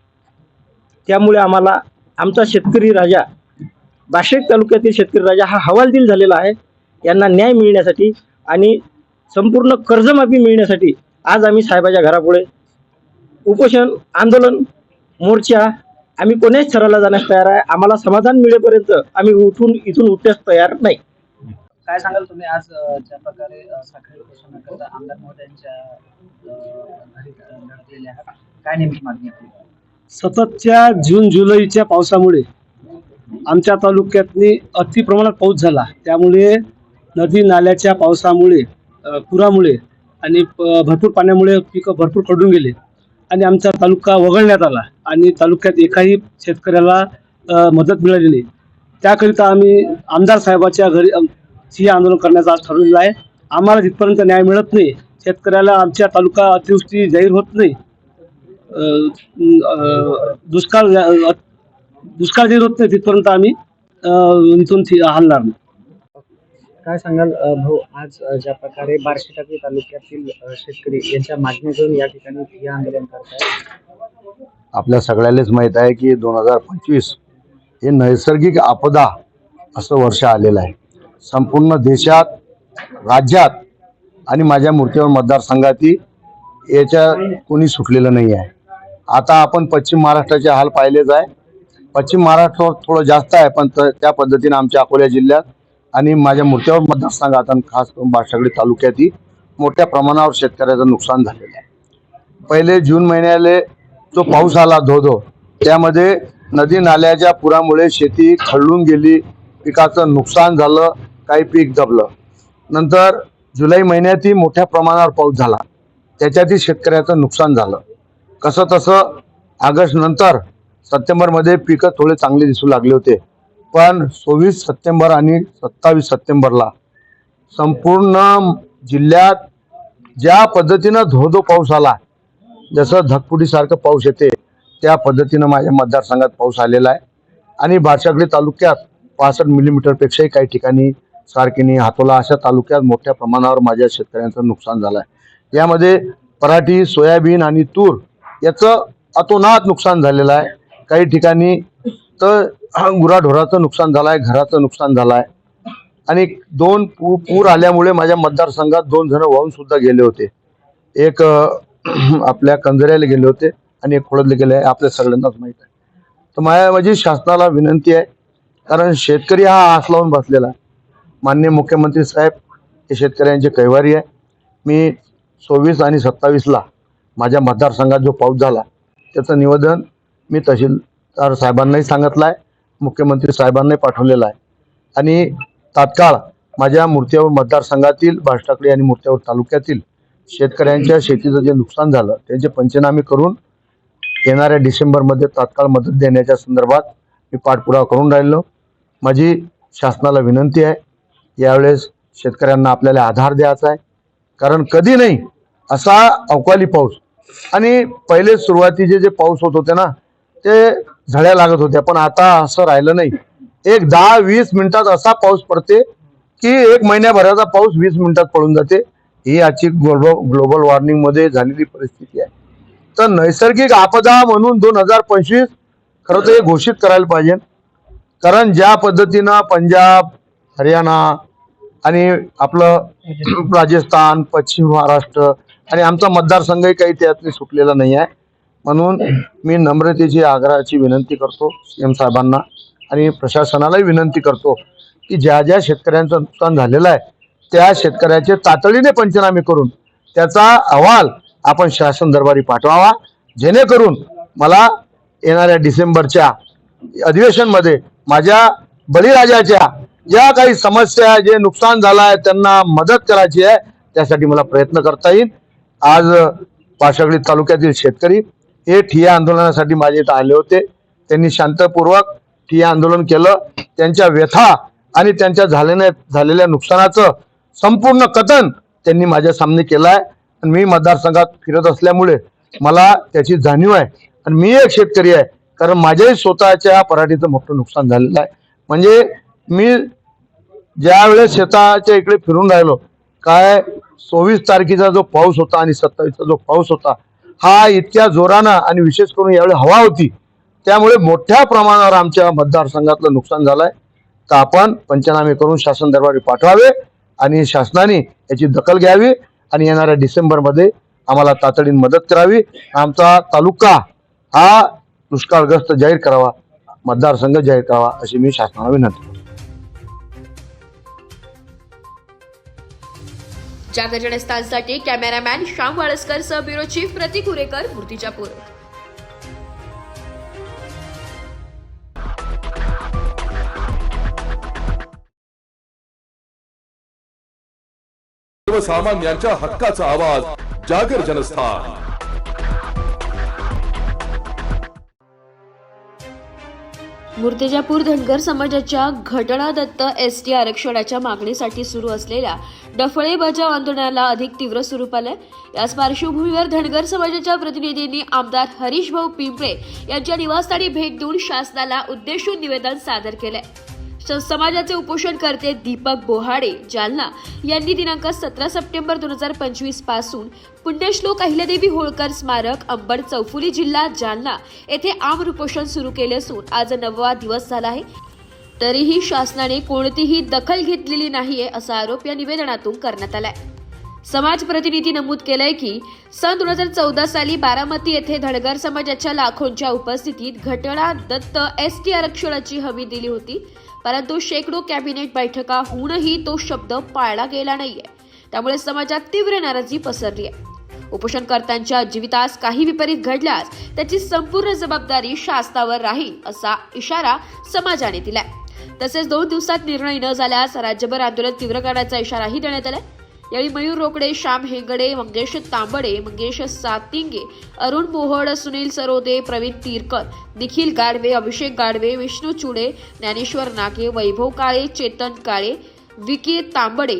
त्यामुळे आम्हाला आमचा शेतकरी राजा, बाशेक तालुक्यातील शेतकरी राजा हा हवालदिल झालेला आहे. यांना न्याय मिळण्यासाठी आणि संपूर्ण कर्जमाफी मिळण्यासाठी आज आम्ही साहेबाच्या घरापुढे उपोषण, आंदोलन, मोर्चा आम्ही कोण्याच स्तराला जाण्यास तयार आहे. आम्हाला समाधान मिळेपर्यंत आम्ही इथून उठण्यास तयार नाही. काय सांगाल तुम्ही आज ज्या प्रकारे साखळी उपोषणाकरता आमदार महोदयांच्या घरी लढलेले आहात, काय नेमकी मागणी आपली? सततच्या जून जुलैच्या पावसामुळे आमच्या तालुक्यातनी अति प्रमाणात पाऊस झाला. त्यामुळे नदी नाल्याच्या पावसामुळे, पुरामुळे आणि भरपूर पाण्यामुळे पिकं भरपूर खरडून गेले आणि आमचा तालुका वगळण्यात आला आणि तालुक्यात एकाही शेतकऱ्याला मदत मिळाली नाही. त्याकरिता आम्ही आमदार साहेबाच्या घरी ठिय्या आंदोलन करण्याचं आज ठरवलेलं आहे. आम्हाला जिथपर्यंत न्याय मिळत नाही, शेतकऱ्याला आमच्या तालुका अतिवृष्टी जाहीर होत नाही, दुष्काळ जाहीर होत नाही तिथपर्यंत आम्ही इथून हलणार नाही. काय सांगाल भाऊ, आज ज्या प्रकारे बार्शीटाकळी तालुक्यातील शेतकरी यांच्या मागण्या घेऊन या ठिकाणी ठिय्या आंदोलन करतायत? आपल्या सगळ्यालाच माहीत आहे की 2025 हे नैसर्गिक आपदा असं वर्ष आलेलं आहे. संपूर्ण देशात, राज्यात आणि माझ्या मूर्तीवर मतदारसंघातही याच्या कोणी सुटलेलं नाही आहे. आता आपण पश्चिम महाराष्ट्राचे हाल पाहिलेच आहे. पश्चिम महाराष्ट्रावर थोडं जास्त आहे, पण त्या पद्धतीने आमच्या अकोला जिल्ह्यात आणि माझ्या मूर्तीवर मतदारसंघात आणि खास करून बाष्टाकडी तालुक्यातही मोठ्या प्रमाणावर शेतकऱ्याचं नुकसान झालेलं आहे. पहिले जून महिन्याले जो पाऊस आला धो त्यामध्ये नदी नाल्याच्या पुरामुळे शेती खरडून गेली, पिकाचं नुकसान झालं, काही पीक दबलं. नंतर जुलै महिन्यातही मोठ्या प्रमाणावर पाऊस झाला, त्याच्यातही शेतकऱ्याचं नुकसान झालं. कसं तसं ऑगस्ट नंतर सप्टेंबरमध्ये पिकं थोडे चांगले दिसू लागले होते, पण 24 सप्टेंबर आणि 27 सप्टेंबरला संपूर्ण जिल्ह्यात ज्या पद्धतीनं धो पाऊस आला, जसं धगफुटीसारखं पाऊस येते त्या पद्धतीनं माझ्या मतदारसंघात पाऊस आलेला आहे. आणि बार्शीटाकळी तालुक्यात 65 मिलीमीटरपेक्षाही काही ठिकाणी सारखिनी, हातोला अशा तालुक्यात मोठ्या प्रमाणावर माझ्या शेतकऱ्यांचं नुकसान झालं आहे. यामध्ये पराठी, सोयाबीन आणि तूर याचं अतोनात नुकसान झालेलं आहे. काही ठिकाणी तर गुराढोराचं नुकसान झालं आहे, घराचं नुकसान झालं आहे. आणि 2 पूर आल्यामुळे माझ्या मतदारसंघात 2 जण वाहून सुद्धा गेले होते. एक आपल्या कंजऱ्याला गेले होते आणि एक खोळदले गेले आहे, आपल्या सगळ्यांनाच माहीत आहे. तर माझी शासनाला विनंती आहे, कारण शेतकरी हा आस लावून बसलेला आहे. माननीय मुख्यमंत्री साहेब हे शेतकऱ्यांचे कैवारी आहे. मी 24 आणि 27ला माझ्या मतदारसंघात जो पाऊस झाला त्याचं निवेदन मी तहसीलदार साहेबांनाही सांगितलं आहे, मुख्यमंत्री साहेबांनाही पाठवलेलं आहे. आणि तात्काळ माझ्या मूर्त्यावर मतदारसंघातील बाष्टाकडे आणि मूर्त्यावर तालुक्यातील शेतकऱ्यांच्या शेतीचं जे नुकसान झालं त्याचे पंचनामे करून येणाऱ्या डिसेंबरमध्ये तात्काळ मदत देण्याच्या संदर्भात मी पाठपुरावा करून राहिलो. माझी शासनाला विनंती आहे, यावेळेस शेतकऱ्यांना आपल्याला आधार द्यायचा आहे. कारण कधी नाही असा अवकाळी पाऊस, आणि पहिले सुरुवातीचे जे पाऊस होत होते ना ते झड्या लागत होत्या, पण आता असं राहिलं नाही. एक 10-20 मिनिटात असा पाऊस पडते की 1 महिन्याभराचा पाऊस 20 मिनिटात पडून जाते. ही आजची ग्लोबल वॉर्मिंग मध्ये झालेली परिस्थिती आहे. तर नैसर्गिक आपदा म्हणून 2025 खरं तर हे घोषित करायला पाहिजे. कारण ज्या पद्धतीनं पंजाब, हरियाणा आणि आपलं राजस्थान, पश्चिम महाराष्ट्र आणि आमचा मतदारसंघही काही त्यातली सुटलेला नाही आहे. म्हणून मी नम्रतेची आग्रहाची विनंती करतो सीएम साहेबांना आणि प्रशासनालाही विनंती करतो की ज्या ज्या शेतकऱ्यांचं नुकसान झालेलं आहे त्या शेतकऱ्याचे तातडीने पंचनामे करून त्याचा अहवाल आपण शासन दरबारी पाठवावा, जेणेकरून मला येणाऱ्या डिसेंबरच्या अधिवेशनमध्ये माझ्या बळीराजाच्या ज्या काही समस्या, जे नुकसान झालं आहे त्यांना मदत करायची आहे, त्यासाठी मला प्रयत्न करता येईल. आज पाषागडी तालुक्यातील शेतकरी हे ठिय्या आंदोलनासाठी माझ्या इथं आले होते. त्यांनी शांतपूर्वक ठिय्या आंदोलन केलं. त्यांच्या व्यथा आणि त्यांच्या झालेल्या नुकसानाचं संपूर्ण कथन त्यांनी माझ्या सामने केलं आहे. आणि मी मतदारसंघात फिरत असल्यामुळे मला त्याची जाणीव आहे. आणि मी एक शेतकरी आहे, कारण माझ्याही स्वतःच्या पराठीचं मोठं नुकसान झालेलं आहे. म्हणजे मी ज्या वेळेस शेताच्या इकडे फिरून राहिलो, काय 24 तारखेचा जो पाऊस होता आणि 27चा जो पाऊस होता, हा इतक्या जोरानं आणि विशेष करून यावेळी हवा होती, त्यामुळे मोठ्या प्रमाणावर आमच्या मतदारसंघातलं नुकसान झालंय. तर आपण पंचनामे करून शासन दरबारी पाठवावे आणि शासनाने याची दखल घ्यावी आणि येणाऱ्या डिसेंबरमध्ये आम्हाला तातडीने मदत करावी. आमचा तालुका हा दुष्काळग्रस्त जाहीर करावा, मतदारसंघ जाहीर करावा अशी मी शासनाला विनंती करतो. जागर जनस्थानसाठी कॅमेरामॅन श्याम वाळस्कर सह ब्युरो चीफ प्रतीक उरेकर, मूर्तिजापूर. सर्वसामान्यांच्या हक्काचा आवाज, जागर जनस्थान. मूर्तिजापूर धनगर समाजाच्या घटनादत्त एसटी आरक्षणाच्या मागणीसाठी सुरू असलेल्या डफळे बजाव आंदोलनाला अधिक तीव्र स्वरूप आलंय. याच पार्श्वभूमीवर धनगर समाजाच्या प्रतिनिधींनी आमदार हरीश भाऊ पिंपळे यांच्या निवासस्थानी भेट देऊन शासनाला उद्देशून निवेदन सादर केलंय. समाजाचे उपोषणकर्ते दीपक बोहाडे जालना यांनी दिनांक 17 सप्टेंबर 2025 पासून पुण्यश्लोक अहिल्यादेवी होळकर स्मारक अंबड चौफुली जिल्हा जालना येथे आमरण उपोषण सुरू केले असून आज 9वा दिवस झाला आहे. तरीही शासनाने कोणतीही दखल घेतलेली नाहीये असा आरोप या निवेदनातून करण्यात आलाय. समाज प्रतिनिधी नमूद केलंय की सन 2014 साली बारामती येथे धनगर समाजाच्या लाखोंच्या उपस्थितीत घटना दत्त एसटी आरक्षणाची हमी दिली होती, परंतु शेकडो कॅबिनेट बैठका होऊनही तो शब्द पाळला गेला नाहीये. त्यामुळे समाजात तीव्र नाराजी पसरली आहे. उपोषणकर्त्यांच्या जीवितास काही विपरीत घडल्यास त्याची संपूर्ण जबाबदारी शासनावर राहील असा इशारा समाजाने दिलाय. तसेच 2 दिवसात निर्णय न झाल्यास राज्यभर आंदोलन तीव्र करण्याचा इशाराही देण्यात आलाय. यावेळी मयूर रोकडे, श्याम हेगडे, मंगेश तांबडे, मंगेश सातिंगे, अरुण मोहोड, सुनील सरोदे, प्रवीण तीरकर, निखिल गाडवे, अभिषेक गाडवे, विष्णू चुडे, ज्ञानेश्वर नागे, वैभव काळे, चेतन काळे, विकी तांबडे,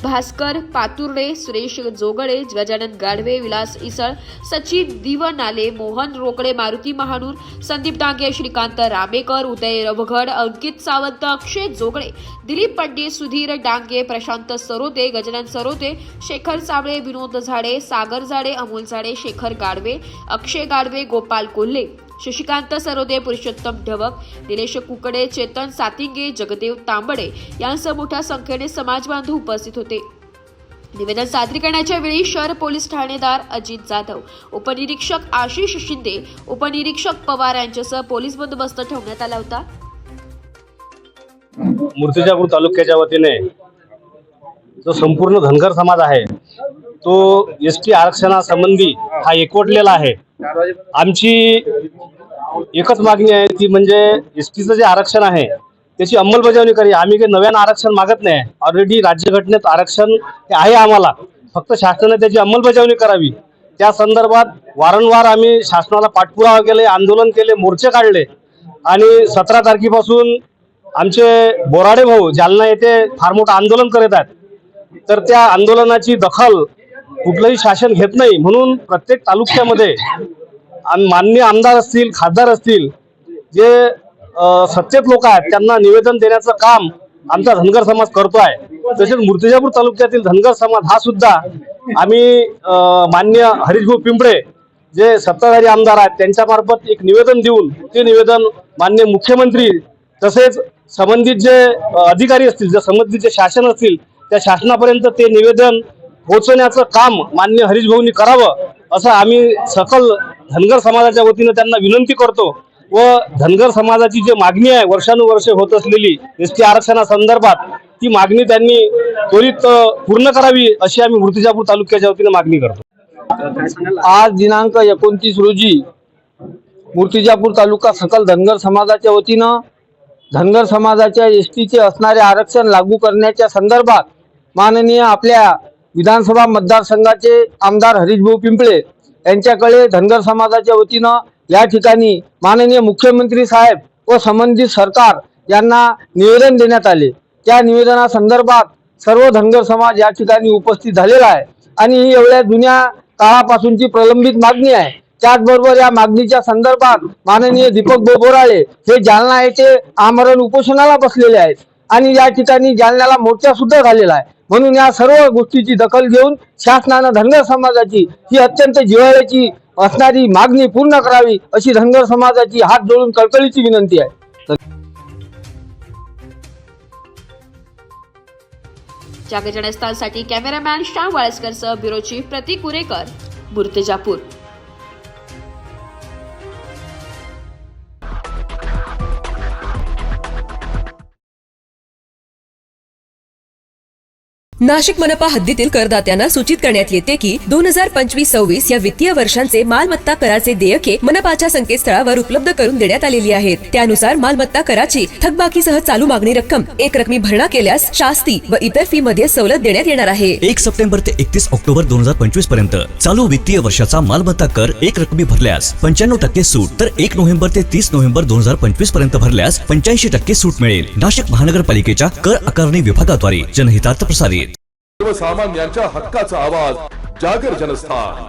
भास्कर पातुर्डे, सुरेश जोगळे, गजानन गाडवे, विलास इसळ, सचिन दिवनाले, मोहन रोकडे, मारुती महानूर, संदीप डांगे, श्रीकांत रामेकर, उदय रवघड, अंकित सावंत, अक्षय जोगळे, दिलीप पंडित, सुधीर डांगे, प्रशांत सरोदे, गजानन सरोदे, शेखर साबळे, विनोद झाडे, सागर झाडे, अमोल झाडे, शेखर गाडवे, अक्षय गाडवे, गोपाल कोल्हे, शशिकांत सरोदे, पुरुषोत्तम ढवक, निलेश कुकडे, चेतन सातिंगे, जगदेव तांबडे यांसह मोठ्या संख्येने समाज बांधव उपस्थित होते. निवेदन सादरीकरणाच्या वेळी शहर पोलीस ठाणेदार अजित जाधव, उपनिरीक्षक आशिष शिंदे, उपनिरीक्षक पवार यांच्यासह पोलीस बंदोबस्त ठेवण्यात आला होता. मूर्तिजापूर तालुक्याच्या वतीने जो संपूर्ण धनगर समाज आहे तो एसटी आरक्षणासंबंधी हा एकवटलेला आहे. आमची एकच मागणी आहे ती म्हणजे एसटीचं जे आरक्षण आहे त्याची अंमलबजावणी करावी. आम्ही काही नव्यानं आरक्षण मागत नाही. ऑलरेडी राज्यघटनेत आरक्षण हे आहे आम्हाला. फक्त शासनाने त्याची अंमलबजावणी करावी. त्या संदर्भात वारंवार आम्ही शासनाला पाठपुरावा केले, आंदोलन केले, मोर्चे काढले आणि 17 तारखेपासून आमचे बोराडे भाऊ जालना येथे फार मोठं आंदोलन करत आहेत. तर त्या आंदोलनाची दखल कुठलंही शासन घेत नाही. म्हणून प्रत्येक तालुक्यामध्ये माननीय आमदार असतील, खासदार असतील, जे सत्तेत लोक आहेत त्यांना निवेदन देण्याचं काम आमचा धनगर समाज करतो आहे. तसेच मूर्तिजापूर तालुक्यातील धनगर समाज हा सुद्धा आम्ही माननीय हरीशभाऊ पिंपळे जे सत्ताधारी आमदार आहेत त्यांच्यामार्फत एक निवेदन देऊन ते निवेदन माननीय मुख्यमंत्री तसेच संबंधित जे अधिकारी असतील, जे संबंधित जे शासन असतील त्या शासनापर्यंत ते निवेदन पोहोचवण्याचं काम माननीय हरीशभाऊंनी करावं असं आम्ही सकल धनगर समाजाच्या वतीनं त्यांना विनंती करतो. व धनगर समाजाची जी मागणी आहे वर्षानुवर्षे होत असलेली एसटी आरक्षणासंदर्भात ती मागणी त्यांनी त्वरित पूर्ण करावी अशी आम्ही मूर्तिजापूर तालुक्याच्या वतीनं मागणी करतो. आज दिनांक 29 रोजी मूर्तिजापूर तालुका सकल धनगर समाजाच्या वतीनं धनगर समाजाच्या एसटीचे असणारे आरक्षण लागू करण्याच्या संदर्भात माननीय आपल्या विधानसभा मतदारसंघाचे आमदार हरीशभाऊ पिंपळे यांच्याकडे धनगर समाजाच्या वतीनं या ठिकाणी माननीय मुख्यमंत्री साहेब व संबंधित सरकार यांना निवेदन देण्यात आले. त्या निवेदनासंदर्भात सर्व धनगर समाज या ठिकाणी उपस्थित झालेला आहे आणि ही एवढ्या जुन्या काळापासूनची प्रलंबित मागणी आहे. त्याचबरोबर या मागणीच्या संदर्भात माननीय दीपक बोराळे हे जालना येथे आमरण उपोषणाला बसलेले आहेत आणि या ठिकाणी जालन्याला मोर्चा सुद्धा झालेला आहे. म्हणून या सर्व गोष्टीची दखल घेऊन शासनानं धनगर समाजाची ही अत्यंत जिव्हाळ्याची असणारी मागणी पूर्ण करावी अशी धनगर समाजाची हात जोडून कळकळीची विनंती आहे. जागरणस्थळासाठी कॅमेरामॅन श्याम वाळस्करसह ब्युरो चीफ प्रतीक कुरेकर, मूर्तिजापूर. नाशिक मनपा हद्दीतील करदात्यांना सूचित करण्यात येते की 2025-26 या वित्तीय वर्षांचे मालमत्ता कराचे देयके मनपाच्या संकेतस्थळावर उपलब्ध करून देण्यात आलेली आहेत. त्यानुसार मालमत्ता कराची थकबाकीसह चालू मागणी रक्कम एक रकमी भरणा केल्यास शास्ती व इतर फी मध्ये सवलत देण्यात येणार आहे. 1 सप्टेंबर ते 31 ऑक्टोबर 2025 पर्यंत चालू वित्तीय वर्षाचा मालमत्ता कर एक रकमी भरल्यास 95% सूट, तर 1 नोव्हेंबर ते 30 नोव्हेंबर 2025 पर्यंत भरल्यास 85% सूट मिळेल. नाशिक महानगरपालिकेच्या कर आकारणी विभागाद्वारे जनहितार्थ प्रसारित. सर्वसामान्यांच्या हक्काचा आवाज जागर जनस्थान.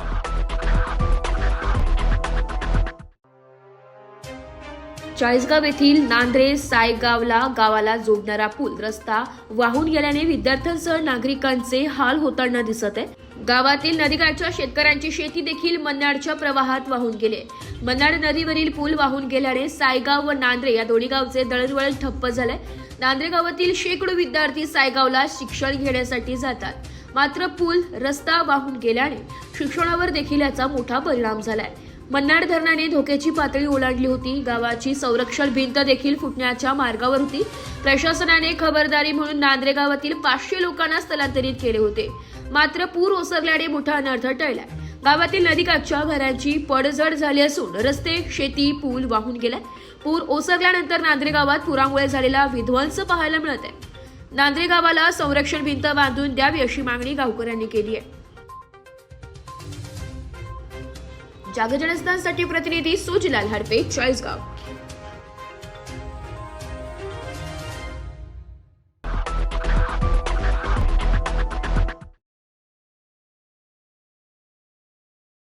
चाळीसगाव येथील नांद्रे सायगावला गावाला जोडणारा पूल रस्ता वाहून गेल्याने विद्यार्थ्यांसह नागरिकांचे हाल होताना दिसत आहे. गावातील नदीकाठच्या शेतकऱ्यांची शेती देखील मन्नाडच्या प्रवाहात वाहून गेले. मन्नाड नदीवरील पूल वाहून गेल्याने सायगाव व नांद्रे या दोन्ही गावचे दळणवळण ठप्प झाले. नांद्रे गावातील शेकडो विद्यार्थी सायगावला शिक्षण घेण्यासाठी जातात. मात्र पूल रस्ता वाहून गेल्याने शिक्षणावर देखील याचा मोठा परिणाम झालाय. मन्नाड धरणाने धोक्याची पातळी ओलांडली होती. गावाची संरक्षण भिंत देखील फुटण्याच्या मार्गावर होती. प्रशासनाने खबरदारी म्हणून नांद्रे गावातील 500 लोकांना स्थलांतरित केले होते. मात्र पूर ओसरल्याने मोठा अनर्थ टळला. गावातील नदीकाठच्या घरांची पडझड झाली असून रस्ते, शेती, पूल वाहून गेलाय. पूर ओसरल्यानंतर नांद्रे गावात पुरामुळे झालेला विध्वंस पाहायला मिळत आहे. नांद्रे गावाला संरक्षण भिंत बांधून द्यावी अशी मागणी गावकऱ्यांनी केली आहे. जागरणस्थळासाठी प्रतिनिधी सुजलाल हडपे, चाळीसगाव.